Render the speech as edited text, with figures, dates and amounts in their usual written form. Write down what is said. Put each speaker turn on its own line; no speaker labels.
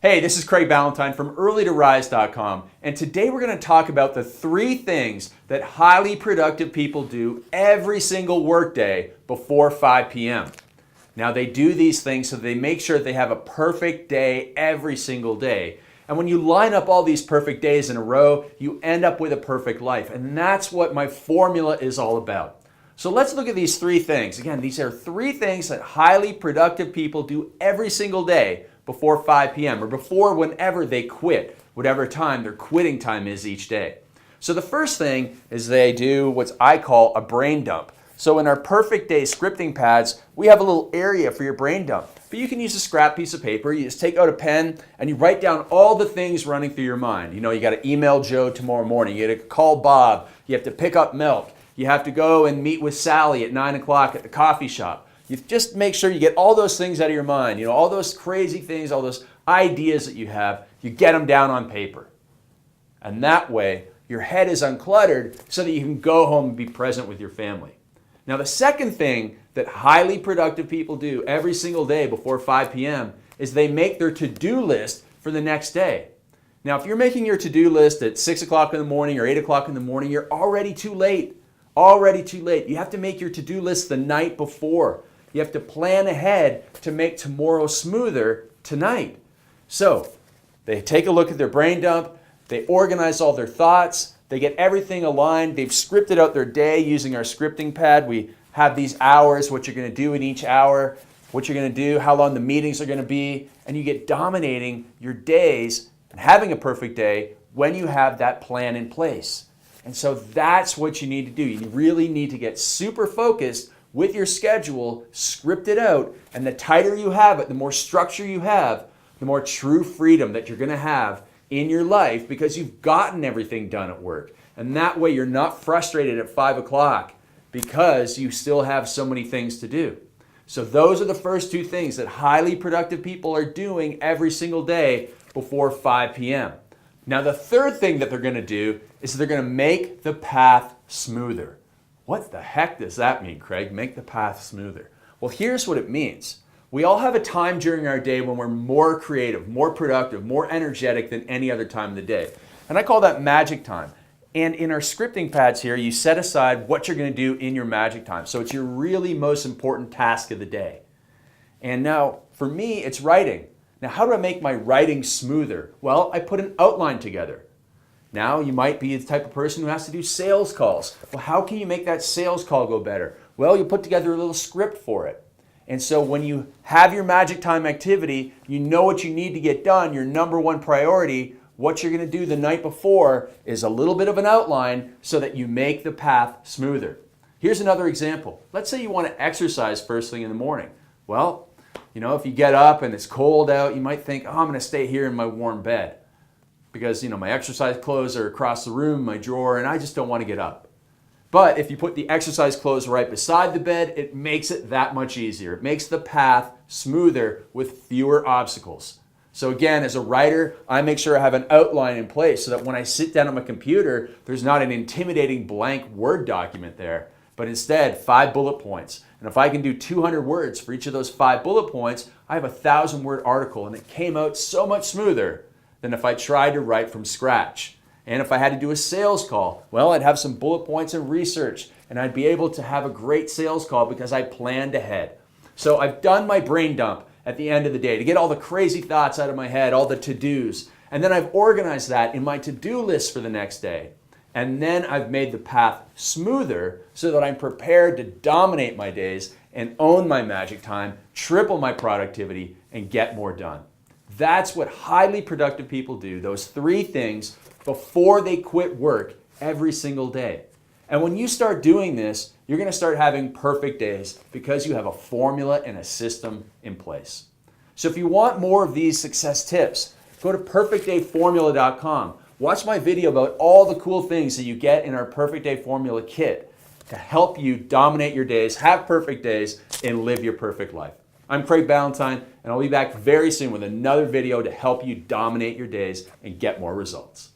Hey, this is Craig Ballantyne from earlytorise.com, and today we're going to talk about the 3 things that highly productive people do every single workday before 5 p.m. Now, they do these things so they make sure that they have a perfect day every single day. And when you line up all these perfect days in a row, you end up with a perfect life. And that's what my formula is all about. So let's look at these 3 things. Again, these are 3 things that highly productive people do every single day before 5 p.m. or before whenever they quit, whatever time their quitting time is each day. So the first thing is they do what I call a brain dump. So in our perfect day scripting pads, we have a little area for your brain dump. But you can use a scrap piece of paper. You just take out a pen and you write down all the things running through your mind. You know, you got to email Joe tomorrow morning. You got to call Bob. You have to pick up milk. You have to go and meet with Sally at 9 o'clock at the coffee shop. You just make sure you get all those things out of your mind. You know, all those crazy things, all those ideas that you have, you get them down on paper. And that way, your head is uncluttered so that you can go home and be present with your family. Now, the second thing that highly productive people do every single day before 5 p.m. is they make their to-do list for the next day. Now, if you're making your to-do list at 6 o'clock in the morning or 8 o'clock in the morning, you're already too late. Already too late. You have to make your to-do list the night before. You have to plan ahead to make tomorrow smoother tonight. So they take a look at their brain dump, they organize all their thoughts, they get everything aligned, they've scripted out their day using our scripting pad. We have these hours, what you're going to do in each hour, what you're going to do, how long the meetings are going to be, and you get dominating your days and having a perfect day when you have that plan in place. And so that's what you need to do. You really need to get super focused with your schedule, script it out, and the tighter you have it, the more structure you have, the more true freedom that you're going to have in your life because you've gotten everything done at work. And that way you're not frustrated at 5 o'clock because you still have so many things to do. So those are the first 2 things that highly productive people are doing every single day before 5 p.m. Now the third thing that they're going to do is they're going to make the path smoother. What the heck does that mean, Craig? Make the path smoother. Well, here's what it means. We all have a time during our day when we're more creative, more productive, more energetic than any other time of the day. And I call that magic time. And in our scripting pads here, you set aside what you're going to do in your magic time. So it's your really most important task of the day. And now, for me, it's writing. Now, how do I make my writing smoother? Well, I put an outline together. Now, you might be the type of person who has to do sales calls. Well, how can you make that sales call go better? Well, you put together a little script for it. And so when you have your magic time activity, you know what you need to get done, your number 1 priority, what you're going to do the night before is a little bit of an outline so that you make the path smoother. Here's another example. Let's say you want to exercise first thing in the morning. Well, you know, if you get up and it's cold out, you might think, oh, I'm going to stay here in my warm bed because, you know, my exercise clothes are across the room, my drawer, and I just don't want to get up. But if you put the exercise clothes right beside the bed, it makes it that much easier. It makes the path smoother with fewer obstacles. So again, as a writer, I make sure I have an outline in place so that when I sit down on my computer, there's not an intimidating blank Word document there, but instead 5 bullet points. And if I can do 200 words for each of those 5 bullet points, I have a 1,000-word article, and it came out so much smoother than if I tried to write from scratch. And if I had to do a sales call, well, I'd have some bullet points and research, and I'd be able to have a great sales call because I planned ahead. So I've done my brain dump at the end of the day to get all the crazy thoughts out of my head, all the to-dos, and then I've organized that in my to-do list for the next day. And then I've made the path smoother so that I'm prepared to dominate my days and own my magic time, triple my productivity, and get more done. That's what highly productive people do, those 3 things before they quit work every single day. And when you start doing this, you're going to start having perfect days because you have a formula and a system in place. So if you want more of these success tips, go to perfectdayformula.com. Watch my video about all the cool things that you get in our Perfect Day Formula kit to help you dominate your days, have perfect days, and live your perfect life. I'm Craig Ballantyne, and I'll be back very soon with another video to help you dominate your days and get more results.